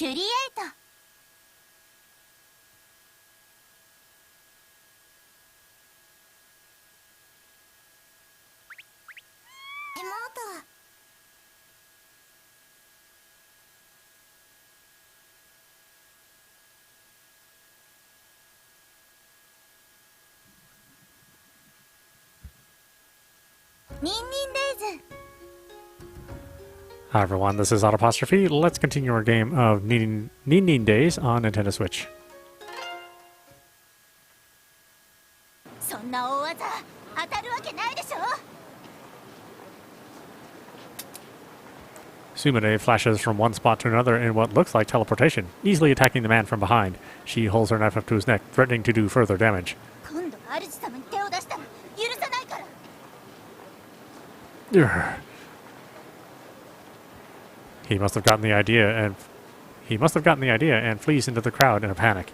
NinNinDays. Hi everyone, this is audap. Let's continue our game of NinNinDays on Nintendo Switch. そんな大技当たるわけないでしょ。 Sumire flashes from one spot to another in what looks like teleportation, easily attacking the man from behind. She holds her knife up to his neck, threatening to do further damage. 今度主様に手を出したら許さないから。 He must have gotten the idea and flees into the crowd in a panic.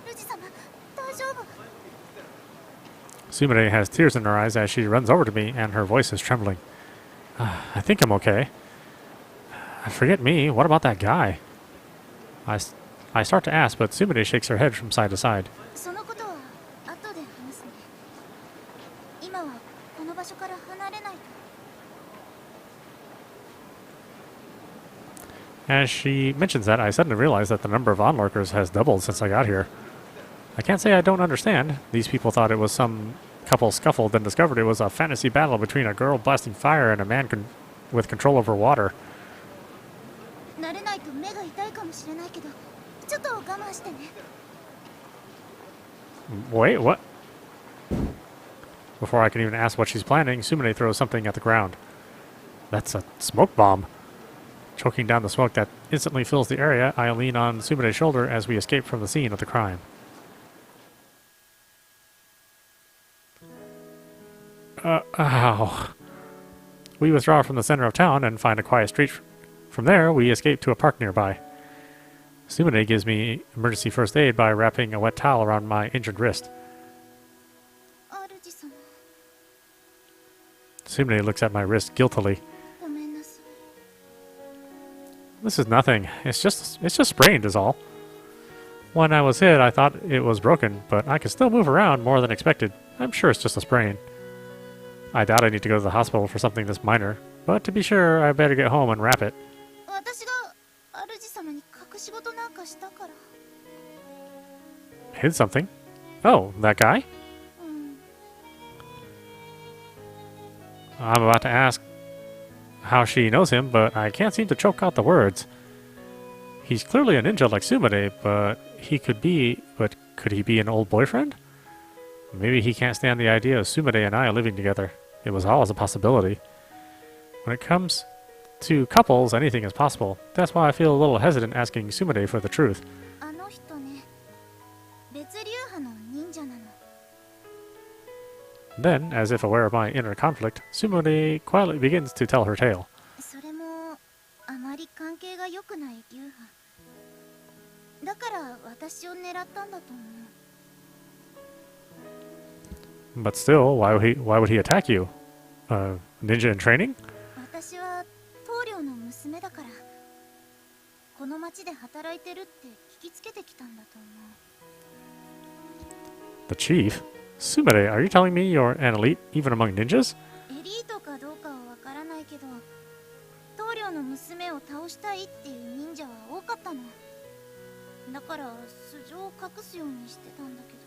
主様、大丈夫？ Sumire has tears in her eyes as she runs over to me, and her voice is trembling. I think I'm okay. Forget me, what about that guy? I start to ask, but Sumire shakes her head from side to side. そのことは後で話すね。今はこの場所から離れないと。 As she mentions that, I suddenly realize that the number of onlookers has doubled since I got here. I can't say I don't understand. These people thought it was some couple scuffle, then discovered it was a fantasy battle between a girl blasting fire and a man with control over water. 慣れないと目が痛いかもしれないけど、ちょっと我慢してね。 Wait, what? Before I can even ask what she's planning, Sumire throws something at the ground. That's a smoke bomb. Choking down the smoke that instantly fills the area, I lean on Sumire's shoulder as we escape from the scene of the crime. Ow. We withdraw from the center of town and find a quiet street. From there, we escape to a park nearby. Sumire gives me emergency first aid by wrapping a wet towel around my injured wrist. 主様、 Sumire looks at my wrist guiltily. ごめんなさい。 This is nothing. It's just sprained is all. When I was hit, I thought it was broken, but I can still move around more than expected. I'm sure it's just a sprain. I doubt I need to go to the hospital for something this minor, but to be sure, I better get home and wrap it. 私が主様に隠し事なんかしたから。 Hid something? Oh, that guy? うん。 I'm about to ask how she knows him, but I can't seem to choke out the words. He's clearly a ninja like Sumire, but could he be an old boyfriend? Maybe he can't stand the idea of Sumire and I living together. It was always a possibility. When it comes to couples, anything is possible. That's why I feel a little hesitant asking Sumire for the truth. あの人ね、別流派の忍者なの。 Then, as if aware of my inner conflict, Sumire quietly begins to tell her tale. それもあまり関係が良くない流派。だから私を狙ったんだと思う。 But still, why would he attack you? Ninja in training? 私は棟梁の娘だから、この町で働いてるって聞きつけてきたんだと思う。 The chief? Sumire, are you telling me you're an elite even among ninjas? エリートかどうかはわからないけど、棟梁の娘を倒したいっていう忍者は多かったの。だから素性を隠すようにしてたんだけど。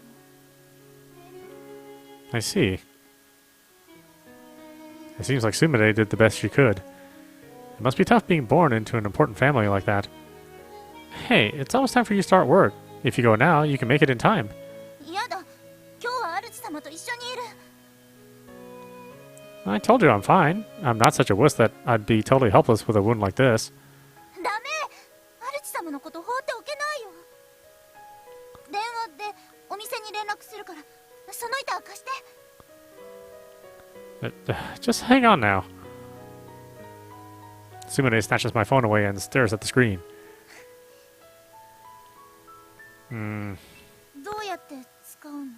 I see. It seems like Sumire did the best she could. It must be tough being born into an important family like that. Hey, it's almost time for you to start work. If you go now, you can make it in time. やだ、今日は主様と一緒にいる。 I told you I'm fine. I'm not such a wuss that I'd be totally helpless with a wound like this. ダメ、主様のこと放っておけないよ。電話でお店に連絡するから、その板を貸して。 Just hang on now. Sumire snatches my phone away and stares at the screen. どうやって使うの？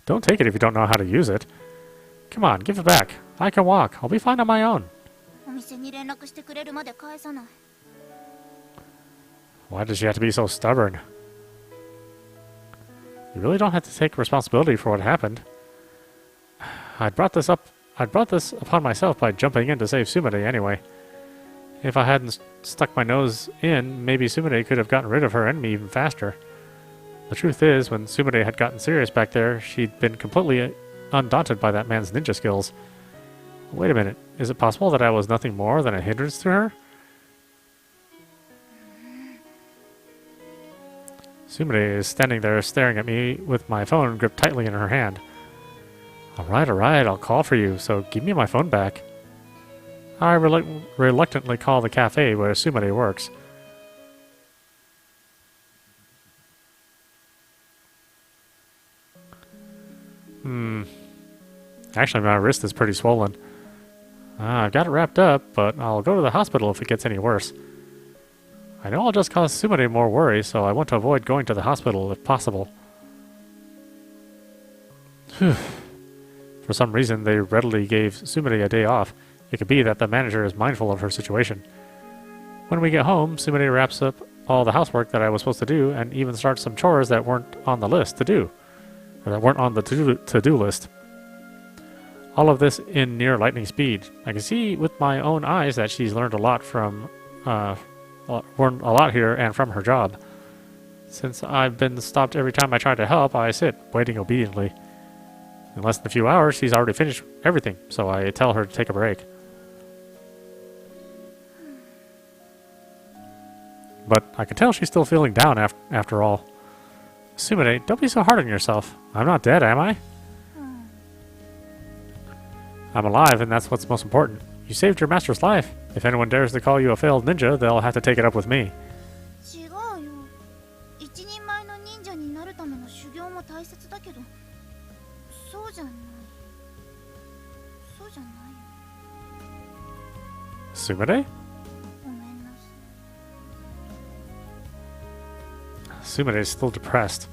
Don't take it if you don't know how to use it. Come on, give it back. I can walk. I'll be fine on my own. うお店に連絡してくれるまで返さない。 Why does she have to be so stubborn? You really don't have to take responsibility for what happened. I brought this upon myself by jumping in to save Sumire anyway. If I hadn't stuck my nose in, maybe Sumire could have gotten rid of her enemy even faster. The truth is, when Sumire had gotten serious back there, she'd been completely undaunted by that man's ninja skills. Wait a minute, is it possible that I was nothing more than a hindrance to her? Sumire is standing there staring at me with my phone gripped tightly in her hand. Alright, I'll call for you, so give me my phone back. I reluctantly call the cafe where Sumire works. Actually, my wrist is pretty swollen. I've got it wrapped up, but I'll go to the hospital if it gets any worse. I know I'll just cause Sumire more worry, so I want to avoid going to the hospital if possible. For some reason, they readily gave Sumire a day off. It could be that the manager is mindful of her situation. When we get home, Sumire wraps up all the housework that I was supposed to do, and even starts some chores that weren't on the list to do. Or that weren't on the to-do list. All of this in near lightning speed. I can see with my own eyes that she's learned a lot here and from her job. Since I've been stopped every time I try to help, I sit, waiting obediently. In less than a few hours, she's already finished everything, so I tell her to take a break. But I can tell she's still feeling down after all. Sumire, don't be so hard on yourself. I'm not dead, am I? I'm alive, and that's what's most important. You saved your master's life. If anyone dares to call you a failed ninja, they'll have to take it up with me. 違うよ。一人前の忍者になるための修行も大切だけど、そうじゃない。そうじゃないよ。Sumire? ごめんなさい。 Sumire is still depressed.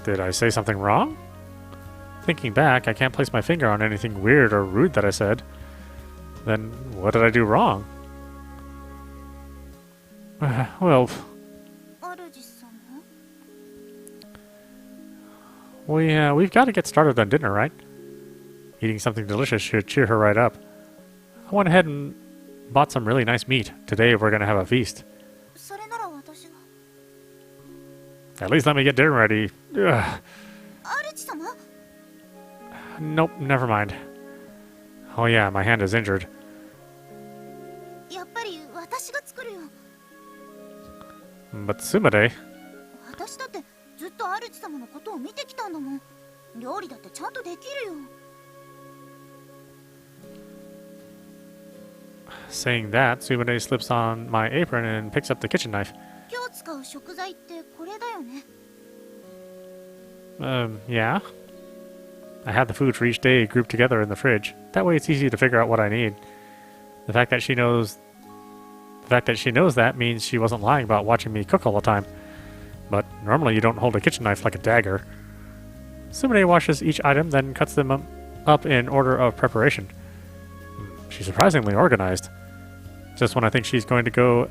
Did I say something wrong? Thinking back, I can't place my finger on anything weird or rude that I said. Then, what did I do wrong? Well, 主様? we've got to get started on dinner, right? Eating something delicious should cheer her right up. I went ahead and bought some really nice meat. Today we're going to have a feast. それなら私が。 At least let me get dinner ready. Ugh. 主様? Nope, never mind. Oh yeah, my hand is injured. やっぱり私が作るよ。 But Sumire... 私だってずっと主様のことを見てきたんだもん。料理だってちゃんとできるよ。 Saying that, Sumire slips on my apron and picks up the kitchen knife. 今日使う食材ってこれだよね。 Yeah. I had the food for each day grouped together in the fridge. That way it's easy to figure out what I need. The fact that she knows that means she wasn't lying about watching me cook all the time. But normally you don't hold a kitchen knife like a dagger. Sumire washes each item, then cuts them up in order of preparation. She's surprisingly organized. Just when I think she's going to go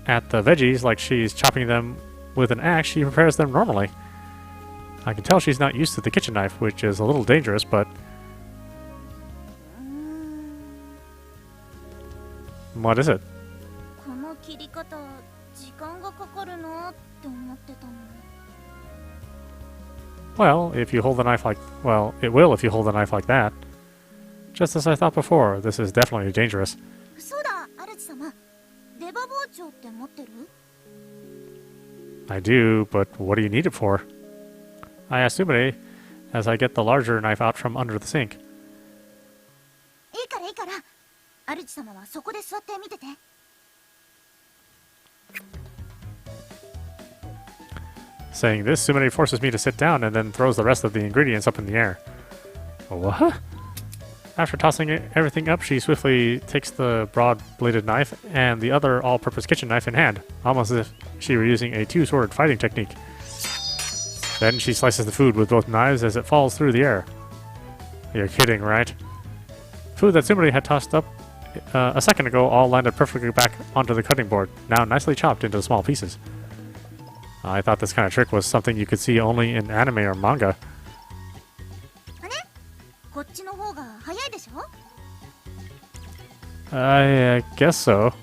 at the veggies like she's chopping them with an axe, she prepares them normally. I can tell she's not used to the kitchen knife, which is a little dangerous, but... What is it? この切り方、時間がかかるなって思ってたの。 Well, if you hold the knife like... Well, it will if you hold the knife like that. Just as I thought before, this is definitely dangerous. そうだ、主様。出刃包丁って持ってる? I do, but what do you need it for? I ask Sumire as I get the larger knife out from under the sink. いいからいいから。主様はそこで座って見てて。 Saying this, Sumire forces me to sit down and then throws the rest of the ingredients up in the air. What? After tossing everything up, she swiftly takes the broad-bladed knife and the other all-purpose kitchen knife in hand, almost as if she were using a two-sword fighting technique. Then she slices the food with both knives as it falls through the air. You're kidding, right? Food that Sumire had tossed up a second ago all landed perfectly back onto the cutting board, now nicely chopped into small pieces. I thought this kind of trick was something you could see only in anime or manga. こっちの方が早いでしょ? I guess so.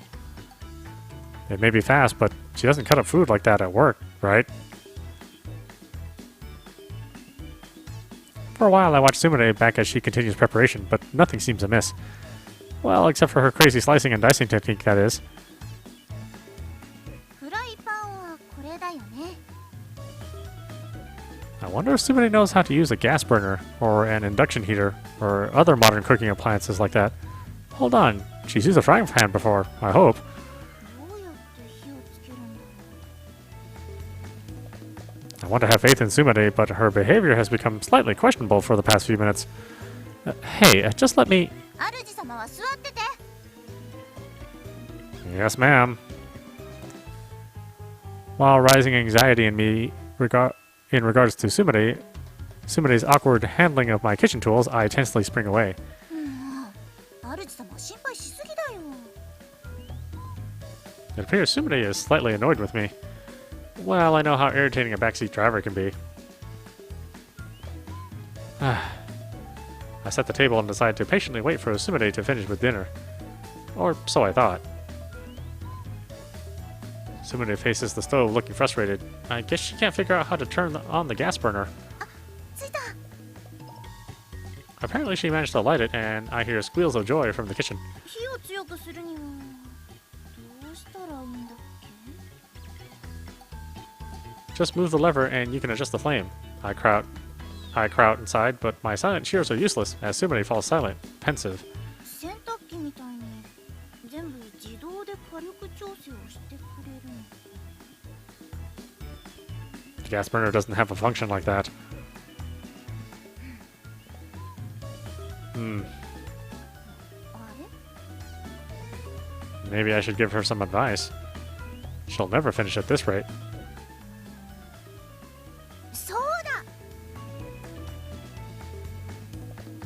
It may be fast, but she doesn't cut up food like that at work, right? For a while I watched Sumire back as she continues preparation, but nothing seems amiss. Well, except for her crazy slicing and dicing technique, that is. フライパンはこれだよね. I wonder if Sumire knows how to use a gas burner, or an induction heater, or other modern cooking appliances like that. Hold on, she's used a frying pan before, I hope. どうやって火をつけるんだろう? I want to have faith in Sumire, but her behavior has become slightly questionable for the past few minutes. Hey, just let me... 主様は座ってて. Yes, ma'am. While rising anxiety in me in regards to Sumire's awkward handling of my kitchen tools, I tensely spring away. 主様は心配しすぎだよ. It appears Sumire is slightly annoyed with me. Well, I know how irritating a backseat driver can be. I set the table and decided to patiently wait for Sumire to finish with dinner. Or so I thought. Sumire faces the stove looking frustrated. I guess she can't figure out how to turn on the gas burner. ついた. Apparently she managed to light it, and I hear squeals of joy from the kitchen. 火を強くするにはどうしたらいいんだっけ? Just move the lever and you can adjust the flame. I crowd inside, but my silent cheers are useless as Sumire falls silent, pensive. 洗濯機みたいに全部自動で火力調整をしてくれるの. The gas burner doesn't have a function like that. Maybe I should give her some advice. She'll never finish at this rate. そうだ.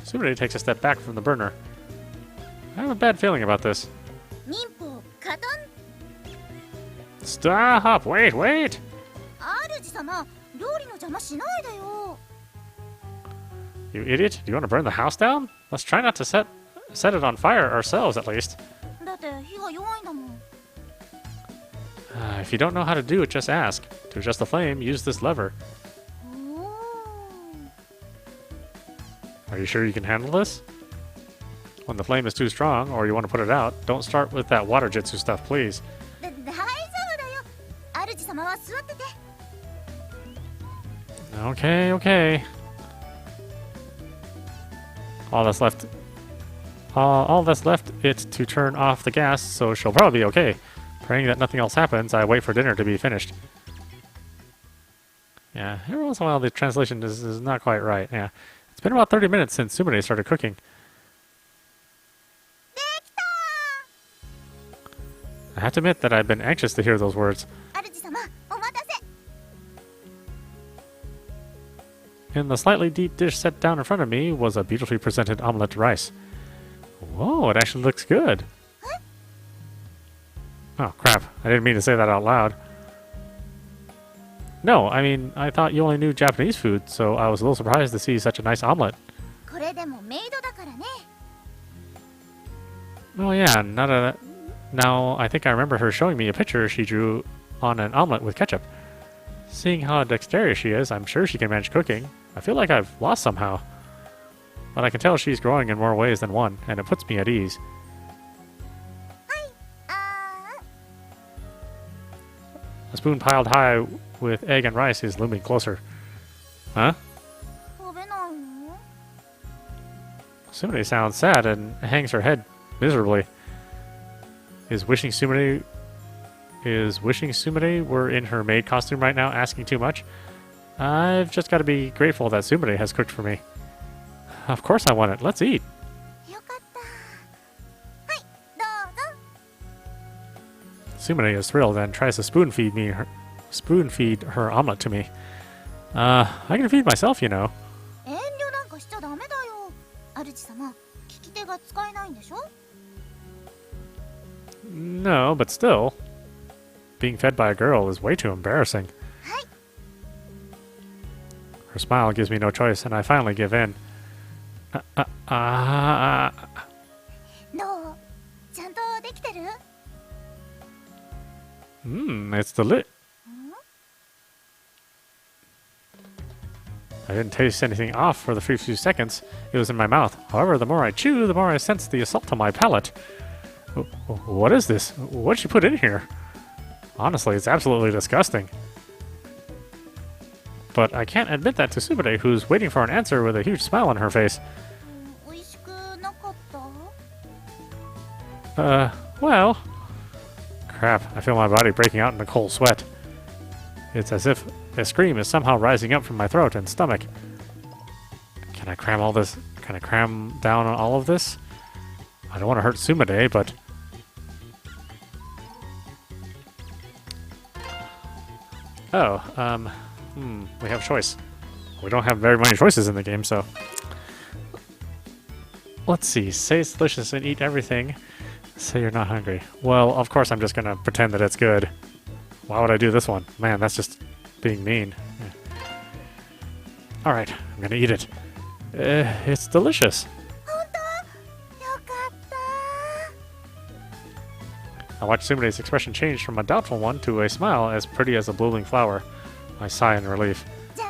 Sumire takes a step back from the burner. I have a bad feeling about this. 民法加担. Stop! Wait, wait! 主様、料理の邪魔しないでよ. You idiot! Do you want to burn the house down? Let's try not to set it on fire ourselves, at least. だって火が弱いんだもん. If you don't know how to do it, just ask. To adjust the flame, use this lever. Are you sure you can handle this? When the flame is too strong, or you want to put it out, don't start with that water jitsu stuff, please. 大丈夫だよ. 主様は座ってて. Okay, okay. All that's left it to turn off the gas, so she'll probably be okay. Praying that nothing else happens, I wait for dinner to be finished. Yeah, every once in a while the translation is not quite right. Yeah, it's been about 30 minutes since Sumire started cooking. I have to admit that I've been anxious to hear those words. 主様、お待たせ. In the slightly deep dish set down in front of me was a beautifully presented omelette rice. Whoa, it actually looks good. Huh? Oh, crap. I didn't mean to say that out loud. No, I mean, I thought you only knew Japanese food, so I was a little surprised to see such a nice omelette. これでもメイドだからね. Oh yeah, now I think I remember her showing me a picture she drew on an omelette with ketchup. Seeing how dexterous she is, I'm sure she can manage cooking. I feel like I've lost somehow. But I can tell she's growing in more ways than one, and it puts me at ease. A spoon piled high with egg and rice is looming closer. Huh? 食べないの? Sumire sounds sad and hangs her head miserably. Is wishing Sumire were in her maid costume right now asking too much? I've just got to be grateful that Sumire has cooked for me. Of course I want it. Let's eat. よかった. はい、どうぞ. Sumire is thrilled and tries to spoon feed her omelet to me. I can feed myself, you know. 遠慮なんかしちゃダメだよ. 主様、利き手が使えないんでしょ? No, but still. Being fed by a girl is way too embarrassing. Her smile gives me no choice, and I finally give in. どうちゃんとできてる It's the I didn't taste anything off for the first few seconds. It was in my mouth. However, the more I chew, the more I sense the assault on my palate. What is this? What did she put in here? Honestly, it's absolutely disgusting. But I can't admit that to Sumire, who's waiting for an answer with a huge smile on her face. 美味しくなかった Well... Crap, I feel my body breaking out in a cold sweat. It's as if a scream is somehow rising up from my throat and stomach. Can I cram all this? Can I cram down all of this? I don't want to hurt Sumire, but... Oh, we have a choice. We don't have very many choices in the game, so... Let's see. Say it's delicious and eat everything. Say you're not hungry. Well, of course I'm just gonna pretend that it's good. Why would I do this one? Man, that's just being mean. Yeah. Alright, I'm gonna eat it. It's delicious. 本当よかった I watched Sumire's expression change from a doubtful one to a smile as pretty as a blooming flower. I sigh in relief. じゃ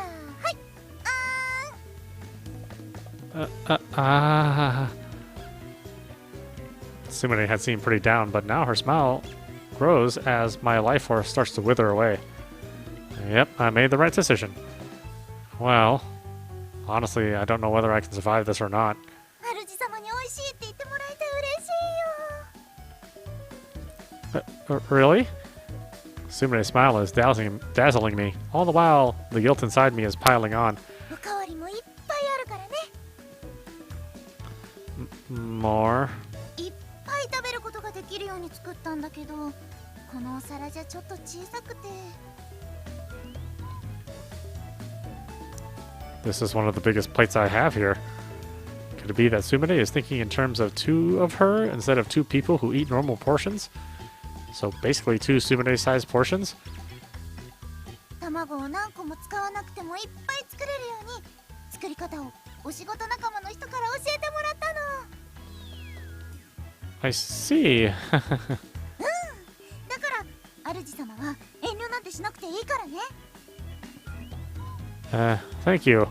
あはい Sumire had seemed pretty down, but now her smile grows as my life force starts to wither away. Yep, I made the right decision. Well, honestly, I don't know whether I can survive this or not. 主様に美味しいって言ってもらえて嬉しいよ Really? Sumire's smile is dazzling me. All the while, the guilt inside me is piling on. おかわりもいっぱいあるからね More? いっぱい食べることができるように作ったんだけどこのお皿じゃちょっと小さくて This is one of the biggest plates I have here. Could it be that Sumire is thinking in terms of two of her instead of two people who eat normal portions? So basically two Sumire-sized portions? 卵を何個も使わなくてもいっぱい作れるように作り方をお仕事仲間の人から教えてもらったの I see. だから主様は遠慮なんてしなくていいからね Thank you.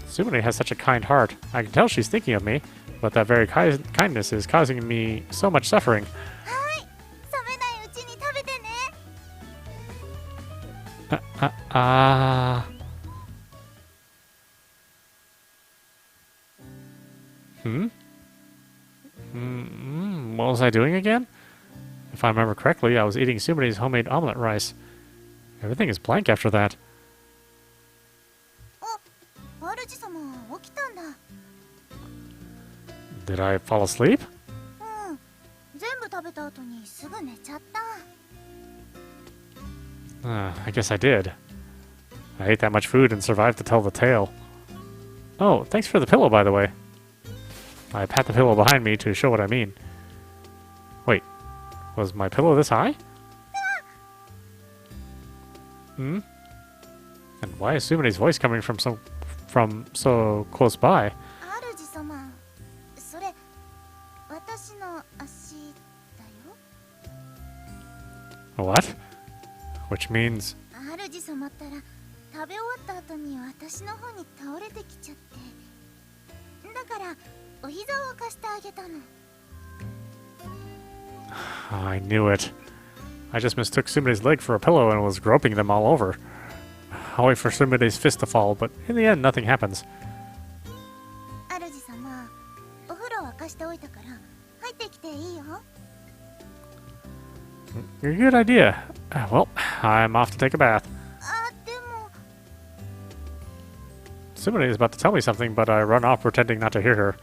Sumire has such a kind heart. I can tell she's thinking of me, but that very kindness is causing me so much suffering. はい冷めないうちに食べてね What was I doing again? If I remember correctly, I was eating Sumire's homemade omelet rice. Everything is blank after that. あ主様起きたんだ Did I fall asleep? うん全部食べた後にすぐ寝ちゃった I guess I did. I ate that much food and survived to tell the tale. Oh, thanks for the pillow, by the way. I pat the pillow behind me to show what I mean. Wait, was my pillow this high? And why is Sumire's voice coming from so close by? 主様それ私の足だよ What? Which means... 主様ったら食べ終わった後に私の方に倒れてきちゃってだからお膝を貸してあげたの I knew it. I just mistook Sumire's leg for a pillow and was groping them all over. I'll wait for Sumire's fist to fall, but in the end, nothing happens. 主様お風呂沸かしておいたから入ってきていいよ Good idea. Well, I'm off to take a bath. あでも Sumire is about to tell me something, but I run off pretending not to hear her.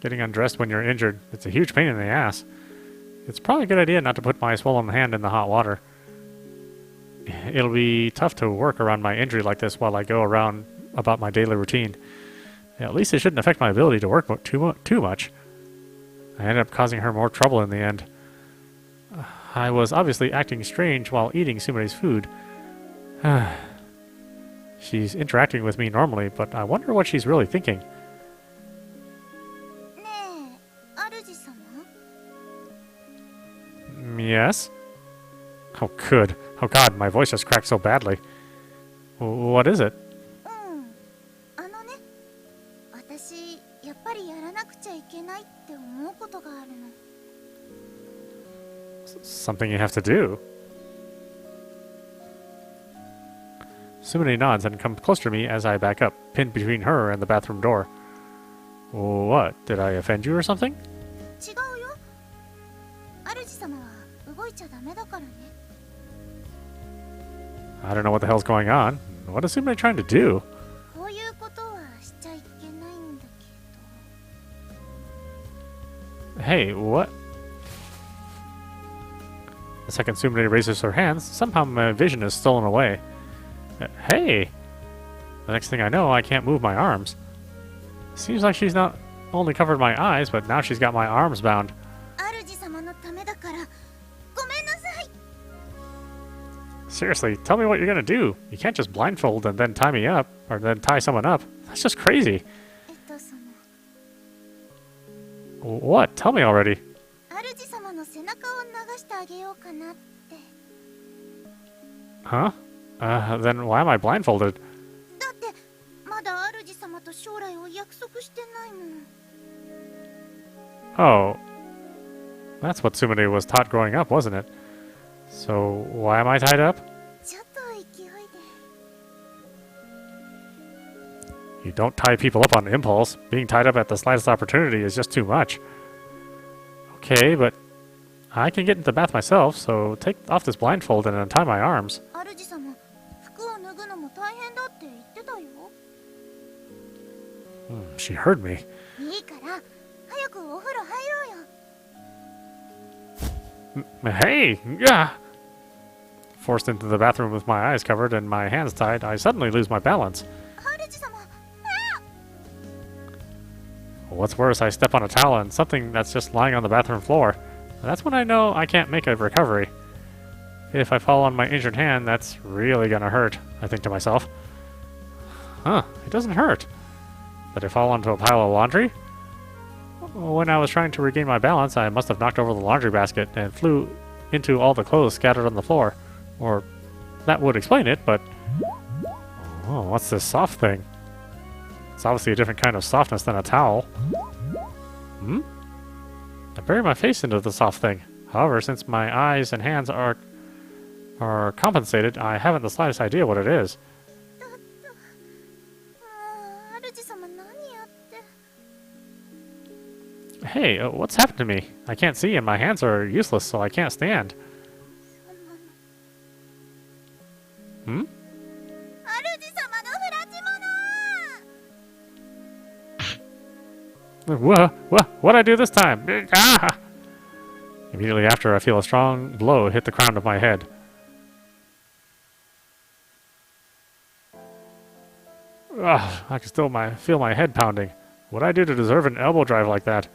Getting undressed when you're injured, it's a huge pain in the ass. It's probably a good idea not to put my swollen hand in the hot water. It'll be tough to work around my injury like this while I go around about my daily routine. At least it shouldn't affect my ability to work too much. I ended up causing her more trouble in the end. I was obviously acting strange while eating Sumire's food. She's interacting with me normally, but I wonder what she's really thinking. Yes? Oh, good. Oh, God, my voice just cracked so badly. What is it? Something you have to do. Sumire nods and comes closer to me as I back up, pinned between her and the bathroom door. What? Did I offend you or something? I don't know what the hell's going on. What is Sumire trying to do? Hey, what? The second Sumire raises her hands, somehow my vision is stolen away. Hey! The next thing I know, I can't move my arms. Seems like she's not only covered my eyes, but now she's got my arms bound. Seriously, tell me what you're gonna do. You can't just blindfold and then tie me up, or then tie someone up. That's just crazy. What? Tell me already. Huh? Then why am I blindfolded? Oh. That's what Sumire was taught growing up, wasn't it? So, why am I tied up? You don't tie people up on impulse. Being tied up at the slightest opportunity is just too much. Okay, but I can get into the bath myself, so take off this blindfold and untie my arms. She heard me. Hey! Yeah! Forced into the bathroom with my eyes covered and my hands tied, I suddenly lose my balance. What's worse, I step on a towel and something that's just lying on the bathroom floor. That's when I know I can't make a recovery. If I fall on my injured hand, that's really gonna hurt, I think to myself. Huh, it doesn't hurt. Did I fall onto a pile of laundry? When I was trying to regain my balance, I must have knocked over the laundry basket and flew into all the clothes scattered on the floor. Or, that would explain it, but... Oh, what's this soft thing? It's obviously a different kind of softness than a towel. I bury my face into the soft thing. However, since my eyes and hands are compensated, I haven't the slightest idea what it is. Hey, what's happened to me? I can't see and my hands are useless, so I can't stand. What'd I do this time? Ah! Immediately after, I feel a strong blow hit the crown of my head. Ugh, I can still feel my head pounding. What'd I do to deserve an elbow drive like that?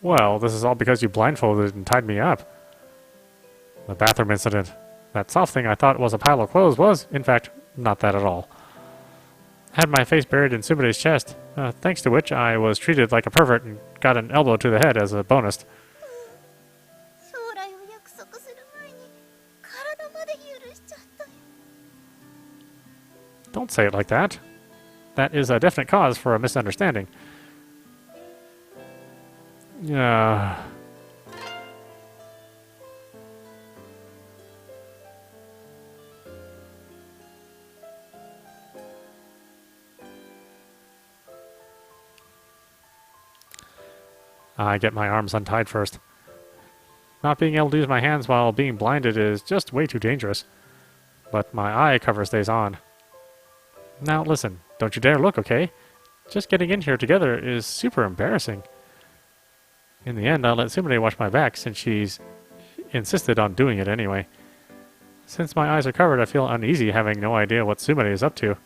Well, this is all because you blindfolded and tied me up. The bathroom incident. That soft thing I thought was a pile of clothes was, in fact, not that at all. I had my face buried in Sumire's chest, thanks to which I was treated like a pervert and got an elbow to the head as a bonus. Don't say it like that. That is a definite cause for a misunderstanding. I get my arms untied first. Not being able to use my hands while being blinded is just way too dangerous. But my eye cover stays on. Now listen, don't you dare look, okay? Just getting in here together is super embarrassing. In the end, I'll let Sumire wash my back since she's insisted on doing it anyway. Since my eyes are covered, I feel uneasy having no idea what Sumire is up to. なん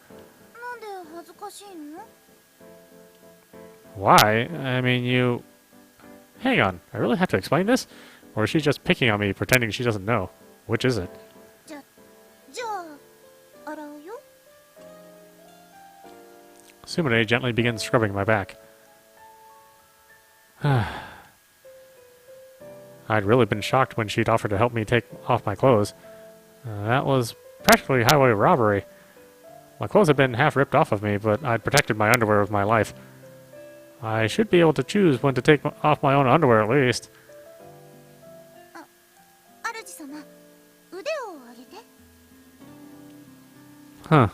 で恥ずかしいの？ Why? I mean, you... Hang on, I really have to explain this? Or is she just picking on me, pretending she doesn't know? Which is it? じゃあ洗うよ。 Sumire gently begins scrubbing my back. I'd really been shocked when she'd offered to help me take off my clothes. That was practically highway robbery. My clothes had been half ripped off of me, but I'd protected my underwear with my life. I should be able to choose when to take off my own underwear at least. 主様、腕を上げて。 Huh.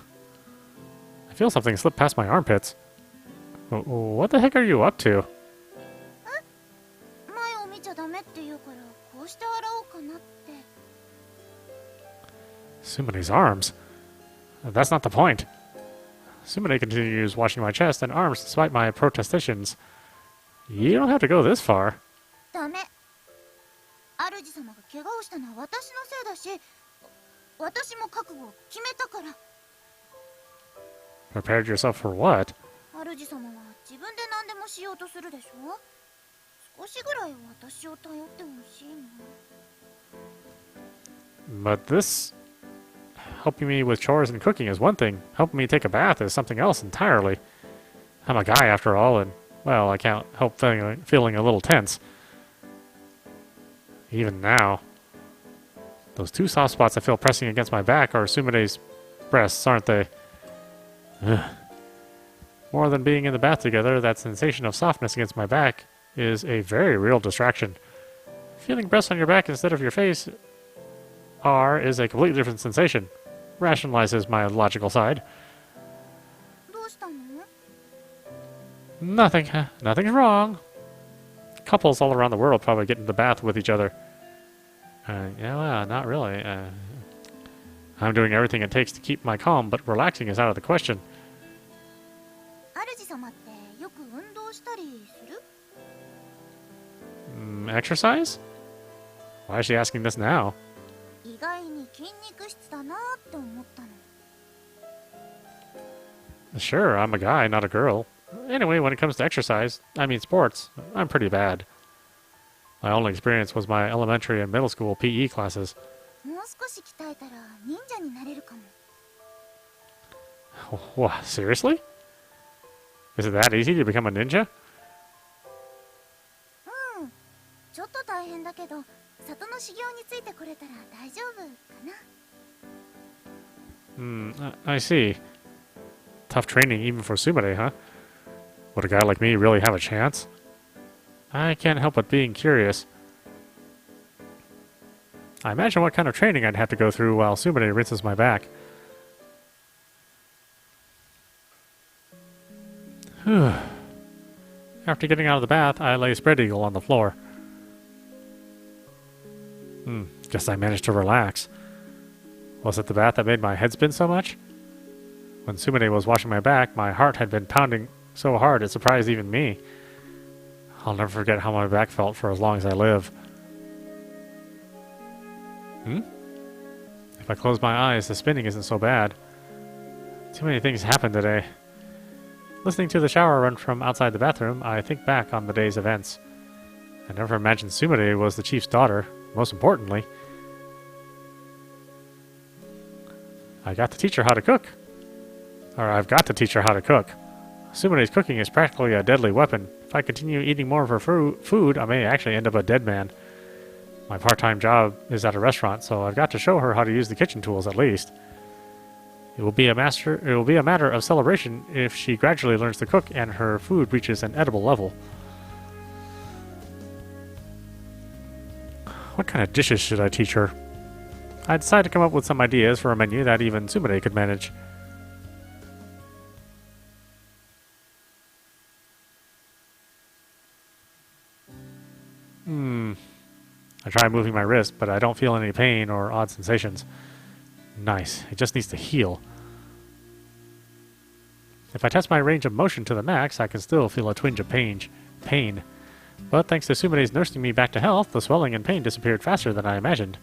I feel something slip past my armpits. What the heck are you up to? 前を見ちゃダメって言うから、こうして洗おうかなって。 Sumire's arms. That's not the point. Sumire continues washing my chest and arms despite my protestations. You don't have to go this far. ダメ。主様が怪我をしたのは私のせいだし、私も覚悟を決めたから。 Prepared yourself for what? 主様は自分で何でもしようとするでしょ。少しぐらい私を頼ってほしいな。 But this... Helping me with chores and cooking is one thing. Helping me take a bath is something else entirely. I'm a guy after all, and, well, I can't help feeling a little tense. Even now. Those two soft spots I feel pressing against my back are Sumire's breasts, aren't they? Ugh. More than being in the bath together, that sensation of softness against my back is a very real distraction. Feeling breasts on your back instead of your face is a completely different sensation. Rationalizes my logical side. どうしたの？ Nothing. Nothing's wrong. Couples all around the world probably get into the bath with each other. Yeah, well, not really. I'm doing everything it takes to keep my calm, but relaxing is out of the question. 主様ってよく運動したりする？ Exercise? Why is she asking this now? 意外に筋肉質だなって思ったの。 Sure, I'm a guy, not a girl. Anyway, when it comes to exercise, I mean sports, I'm pretty bad. My only experience was my elementary and middle school PE classes. もう少し鍛えたら忍者になれるかも。 What, seriously? Is it that easy to become a ninja? うん、ちょっと大変だけど、里の修行についてこれたら大丈夫かな。 I see. Tough training even for Sumire, huh? Would a guy like me really have a chance? I can't help but being curious. I imagine what kind of training I'd have to go through while Sumire rinses my back. After getting out of the bath, I lay spread eagle on the floor. Guess I managed to relax. Was it the bath that made my head spin so much? When Sumire was washing my back, my heart had been pounding so hard it surprised even me. I'll never forget how my back felt for as long as I live. If I close my eyes, the spinning isn't so bad. Too many things happened today. Listening to the shower run from outside the bathroom, I think back on the day's events. I never imagined Sumire was the chief's daughter, most importantly. I've got to teach her how to cook. Sumire's cooking is practically a deadly weapon. If I continue eating more of her food, I may actually end up a dead man. My part-time job is at a restaurant, so I've got to show her how to use the kitchen tools at least. It will be a matter of celebration if she gradually learns to cook and her food reaches an edible level. What kind of dishes should I teach her? I decided to come up with some ideas for a menu that even Sumire could manage. I try moving my wrist, but I don't feel any pain or odd sensations. Nice. It just needs to heal. If I test my range of motion to the max, I can still feel a twinge of pain. But thanks to Sumire's nursing me back to health, the swelling and pain disappeared faster than I imagined.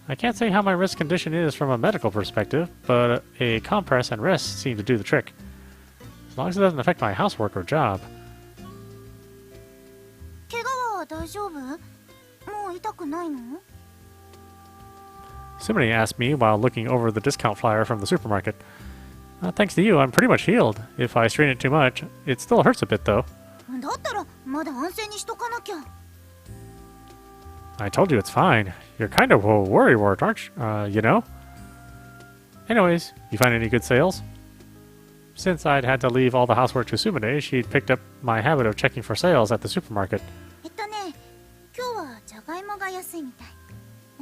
I can't say how my wrist condition is from a medical perspective, but a compress and rest seem to do the trick. As long as it doesn't affect my housework or job. 怪我は大丈夫？もう痛くないの？ Sumire asked me while looking over the discount flyer from the supermarket. Thanks to you, I'm pretty much healed. If I strain it too much, it still hurts a bit though. だったらまだ安静にしとかなきゃ。 I told you it's fine. You're kind of a worrywart, aren't you? You know? Anyways, you find any good sales? Since I'd had to leave all the housework to Sumire, she'd picked up my habit of checking for sales at the supermarket. 今日はじゃがいもが安いみたい。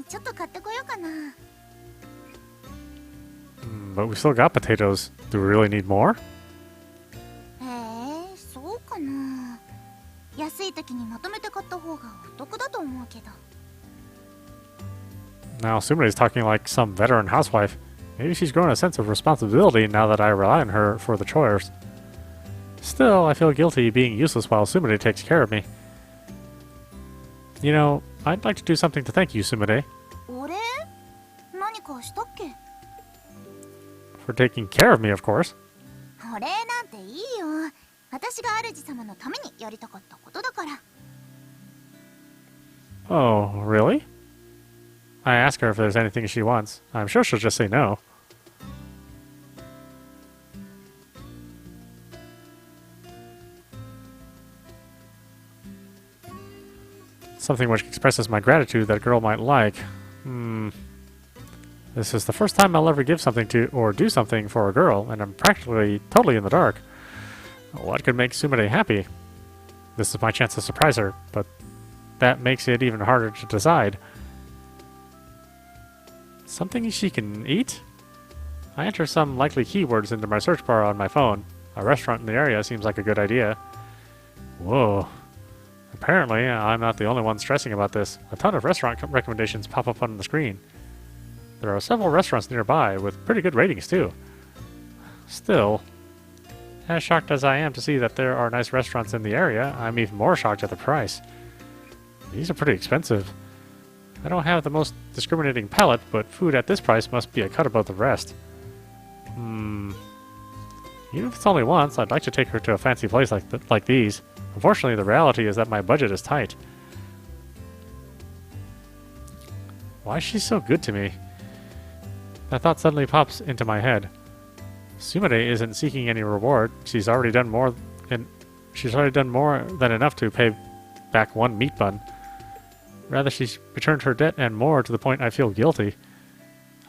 ちょっと買ってこようかな。But we still got potatoes. Do we really need more? そうかな。安い時にまとめて買った方がお得だと思うけど。 Now Sumire's talking like some veteran housewife. Maybe she's grown a sense of responsibility now that I rely on her for the chores. Still, I feel guilty being useless while Sumire takes care of me. You know, I'd like to do something to thank you, Sumire. 俺？何かしたっけ？ For taking care of me, of course. お礼なんていいよ。私が主様のためにやりたかったことだから。 Oh, really? I ask her if there's anything she wants. I'm sure she'll just say no. Something which expresses my gratitude that a girl might like. This is the first time I'll ever give something to or do something for a girl, and I'm practically totally in the dark. What could make Sumire happy? This is my chance to surprise her, but that makes it even harder to decide. Something she can eat? I enter some likely keywords into my search bar on my phone. A restaurant in the area seems like a good idea. Whoa. Apparently, I'm not the only one stressing about this. A ton of restaurant recommendations pop up on the screen. There are several restaurants nearby with pretty good ratings too. Still, as shocked as I am to see that there are nice restaurants in the area, I'm even more shocked at the price. These are pretty expensive. I don't have the most discriminating palate, but food at this price must be a cut above the rest. Even if it's only once, I'd like to take her to a fancy place like these. Unfortunately, the reality is that my budget is tight. Why is she so good to me? That thought suddenly pops into my head. Sumire isn't seeking any reward. She's already done more than enough to pay back one meat bun. Rather, she's returned her debt and more, to the point I feel guilty.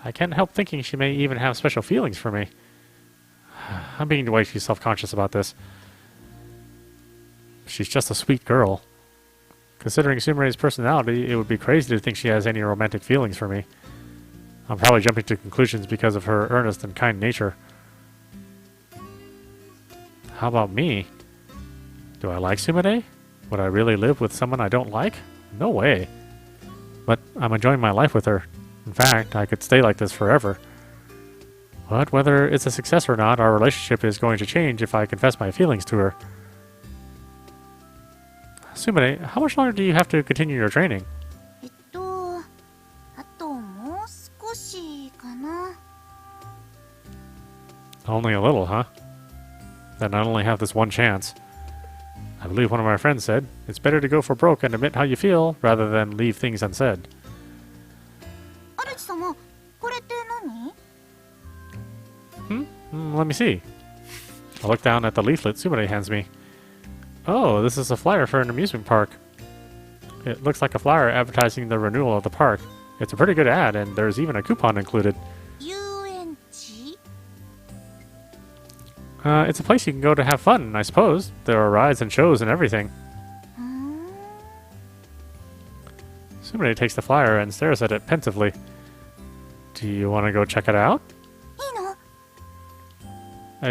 I can't help thinking she may even have special feelings for me. I'm beginning to way too self-conscious about this. She's just a sweet girl. Considering Sumire's personality, it would be crazy to think she has any romantic feelings for me. I'm probably jumping to conclusions because of her earnest and kind nature. How about me? Do I like Sumire? Would I really live with someone I don't like? No way. But I'm enjoying my life with her. In fact, I could stay like this forever. But whether it's a success or not, our relationship is going to change if I confess my feelings to her. Sumire, how much longer do you have to continue your training? あともう少しかな。 Only a little, huh? Then I only have this one chance. I believe one of my friends said, it's better to go for broke and admit how you feel, rather than leave things unsaid. 主様、これって何？ Let me see. I look down at the leaflet Sumire hands me. Oh, this is a flyer for an amusement park. It looks like a flyer advertising the renewal of the park. It's a pretty good ad, and there's even a coupon included. 遊園地？ It's a place you can go to have fun, I suppose. There are rides and shows and everything. Sumire takes the flyer and stares at it pensively. Do you want to go check it out? い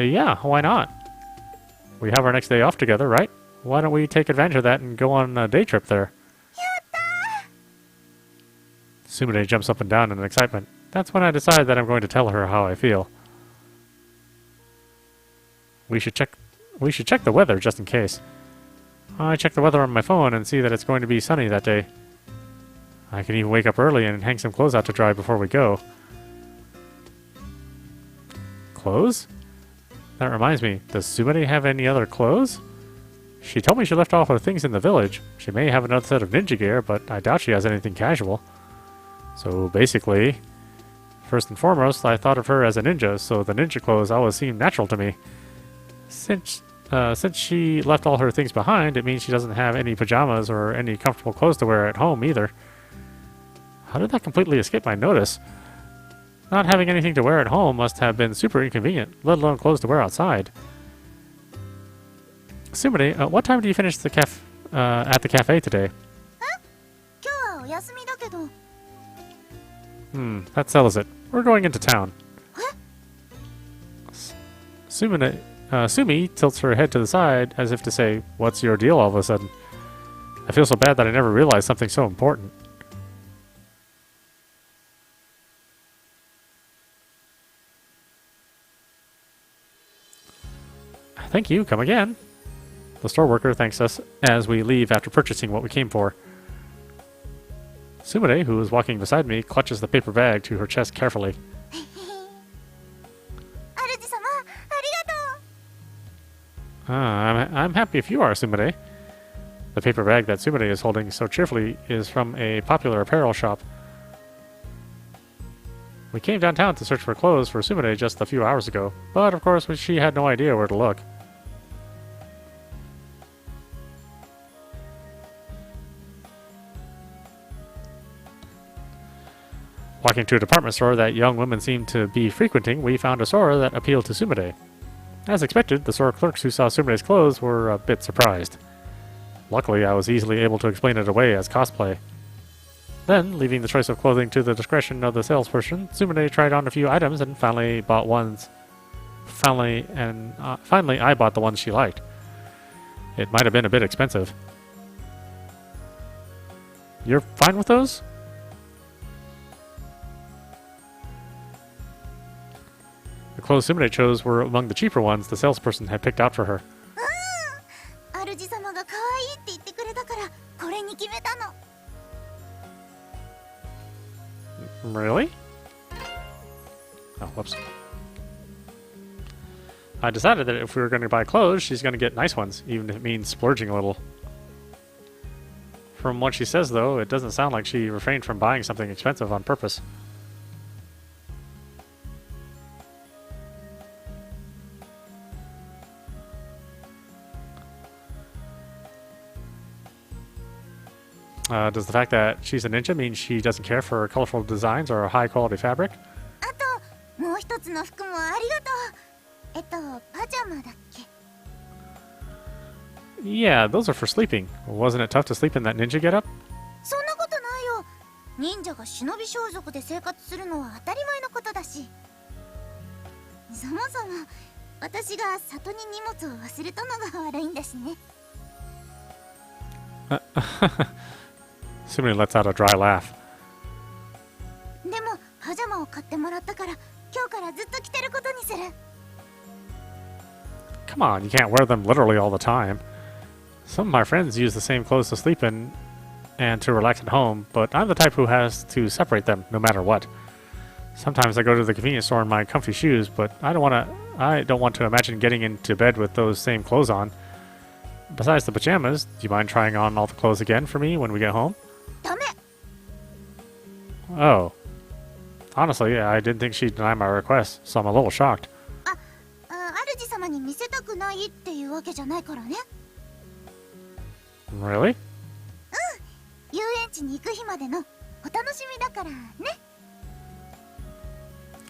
いの？ Yeah, why not? We have our next day off together, right? Why don't we take advantage of that and go on a day trip there? やったー! Sumire jumps up and down in excitement. That's when I decide that I'm going to tell her how I feel. We should check the weather just in case. I check the weather on my phone and see that it's going to be sunny that day. I can even wake up early and hang some clothes out to dry before we go. Clothes? That reminds me, does Sumire have any other clothes? She told me she left all her things in the village. She may have another set of ninja gear, but I doubt she has anything casual. So basically, first and foremost, I thought of her as a ninja, so the ninja clothes always seemed natural to me. Since she left all her things behind, it means she doesn't have any pajamas or any comfortable clothes to wear at home either. How did that completely escape my notice? Not having anything to wear at home must have been super inconvenient, let alone clothes to wear outside. Sumire, what time do you finish the at the cafe today? That settles it. We're going into town. Sumi tilts her head to the side as if to say, "What's your deal all of a sudden?" I feel so bad that I never realized something so important. Thank you, come again. The store worker thanks us as we leave after purchasing what we came for. Sumire, who is walking beside me, clutches the paper bag to her chest carefully. I'm happy if you are, Sumire. The paper bag that Sumire is holding so cheerfully is from a popular apparel shop. We came downtown to search for clothes for Sumire just a few hours ago, but of course she had no idea where to look. Walking to a department store that young women seemed to be frequenting, we found a store that appealed to Sumire. As expected, the store clerks who saw Sumire's clothes were a bit surprised. Luckily, I was easily able to explain it away as cosplay. Then, leaving the choice of clothing to the discretion of the salesperson, Sumire tried on a few items and finally bought ones. Finally, I bought the ones she liked. It might have been a bit expensive. You're fine with those? The clothes Sumire chose were among the cheaper ones the salesperson had picked out for her. Really? Oh, whoops. I decided that if we were going to buy clothes, she's going to get nice ones, even if it means splurging a little. From what she says, though, it doesn't sound like she refrained from buying something expensive on purpose. Does the fact that she's a ninja mean she doesn't care for colorful designs or high-quality fabric? Yeah, those are for sleeping. Wasn't it tough to sleep in that ninja getup? Sumire lets out a dry laugh. Come on, you can't wear them literally all the time. Some of my friends use the same clothes to sleep in and to relax at home, but I'm the type who has to separate them no matter what. Sometimes I go to the convenience store in my comfy shoes, but I don't want to imagine getting into bed with those same clothes on. Besides the pajamas, do you mind trying on all the clothes again for me when we get home? Oh. Honestly, I didn't think she'd deny my request, so I'm a little shocked. Really?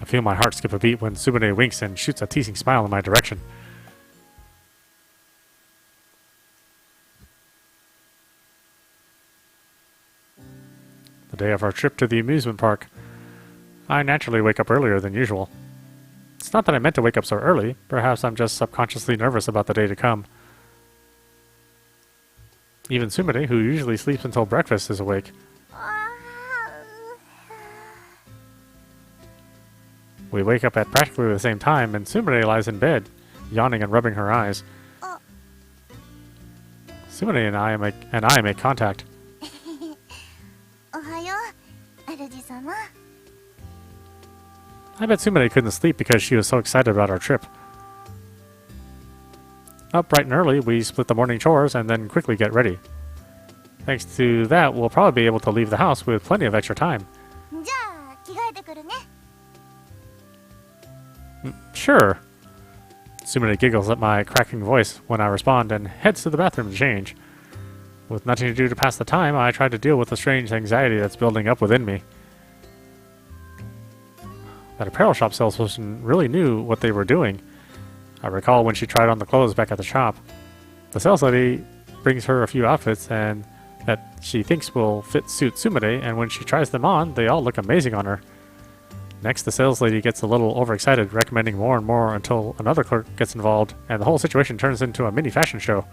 I feel my heart skip a beat when Sumire winks and shoots a teasing smile in my direction. The day of our trip to the amusement park, I naturally wake up earlier than usual. It's not that I meant to wake up so early, perhaps I'm just subconsciously nervous about the day to come. Even Sumire, who usually sleeps until breakfast, is awake. We wake up at practically the same time, and Sumire lies in bed, yawning and rubbing her eyes. Sumire and I make contact. おはよう、主様。 I bet Sumire couldn't sleep because she was so excited about our trip. Up bright and early, we split the morning chores and then quickly get ready. Thanks to that, we'll probably be able to leave the house with plenty of extra time. じゃあ着替えてくるね。 Sure. Sumire giggles at my cracking voice when I respond and heads to the bathroom to change. With nothing to do to pass the time, I try to deal with the strange anxiety that's building up within me. That apparel shop salesperson really knew what they were doing. I recall when she tried on the clothes back at the shop. The sales lady brings her a few outfits and that she thinks will suit Sumire, and when she tries them on, they all look amazing on her. Next, the sales lady gets a little overexcited, recommending more and more until another clerk gets involved, and the whole situation turns into a mini fashion show.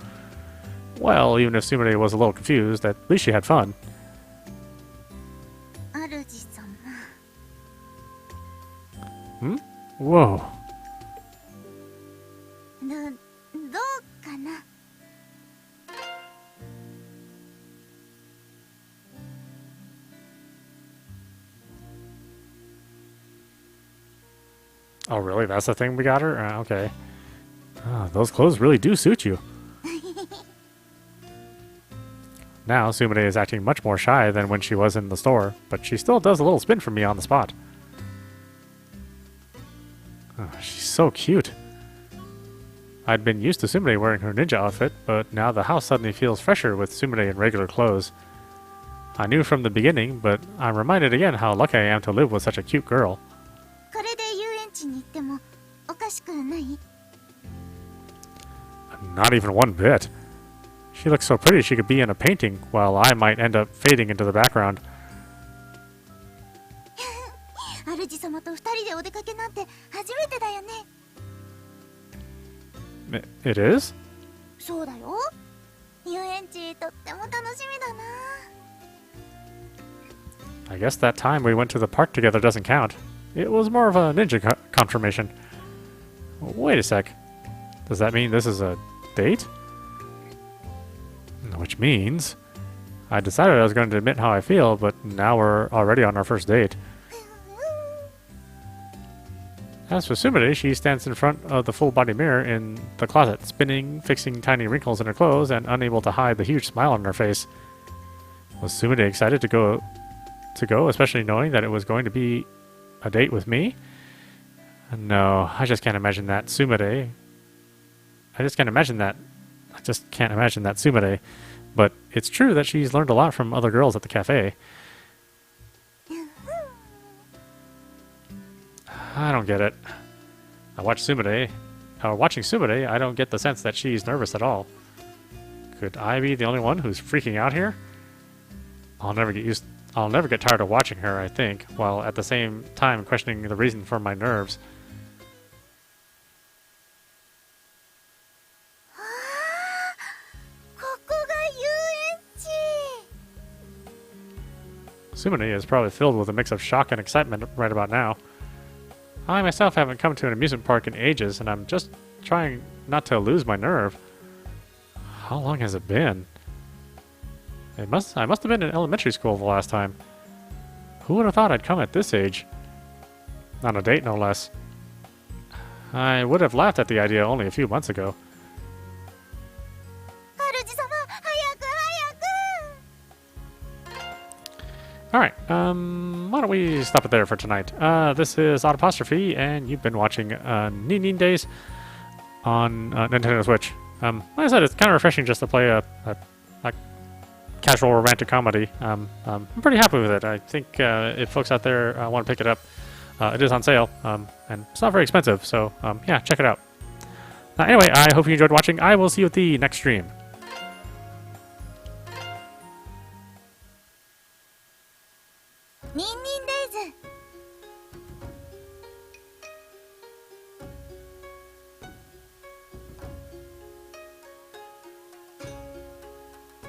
Well, even if Sumire was a little confused, at least she had fun. 主様。 Whoa. どうかな。 Oh, really? That's the thing we got her? Okay. Those clothes really do suit you. Now, Sumire is acting much more shy than when she was in the store, but she still does a little spin for me on the spot. Oh, she's so cute. I'd been used to Sumire wearing her ninja outfit, but now the house suddenly feels fresher with Sumire in regular clothes. I knew from the beginning, but I'm reminded again how lucky I am to live with such a cute girl. これで遊園地に行ってもおかしくない？ Not even one bit. She looks so pretty she could be in a painting, while I might end up fading into the background. 主様と二人でお出かけなんて初めてだよね。 It is? そうだよ。遊園地とっても楽しみだな。 I guess that time we went to the park together doesn't count. It was more of a ninja confirmation. Wait a sec. Does that mean this is a date? Which means I decided I was going to admit how I feel, but now we're already on our first date. As for Sumire, she stands in front of the full-body mirror in the closet, spinning, fixing tiny wrinkles in her clothes, and unable to hide the huge smile on her face. Was Sumire excited to go, especially knowing that it was going to be a date with me? No, I just can't imagine that Sumire. I just can't imagine that Sumire. But it's true that she's learned a lot from other girls at the cafe. I don't get it. Watching Sumire, I don't get the sense that she's nervous at all. Could I be the only one who's freaking out here? I'll never get tired of watching her, I think, while at the same time questioning the reason for my nerves. Sumire is probably filled with a mix of shock and excitement right about now. I myself haven't come to an amusement park in ages, and I'm just trying not to lose my nerve. How long has it been? I must have been in elementary school the last time. Who would have thought I'd come at this age? On a date, no less. I would have laughed at the idea only a few months ago. Alright, why don't we stop it there for tonight? This is audap, and you've been watching NinNinDays on Nintendo Switch. Like I said, it's kind of refreshing just to play a casual romantic comedy. I'm pretty happy with it. I think if folks out there want to pick it up, it is on sale, and it's not very expensive, so yeah, check it out. Anyway, I hope you enjoyed watching. I will see you at the next stream. NinNinDays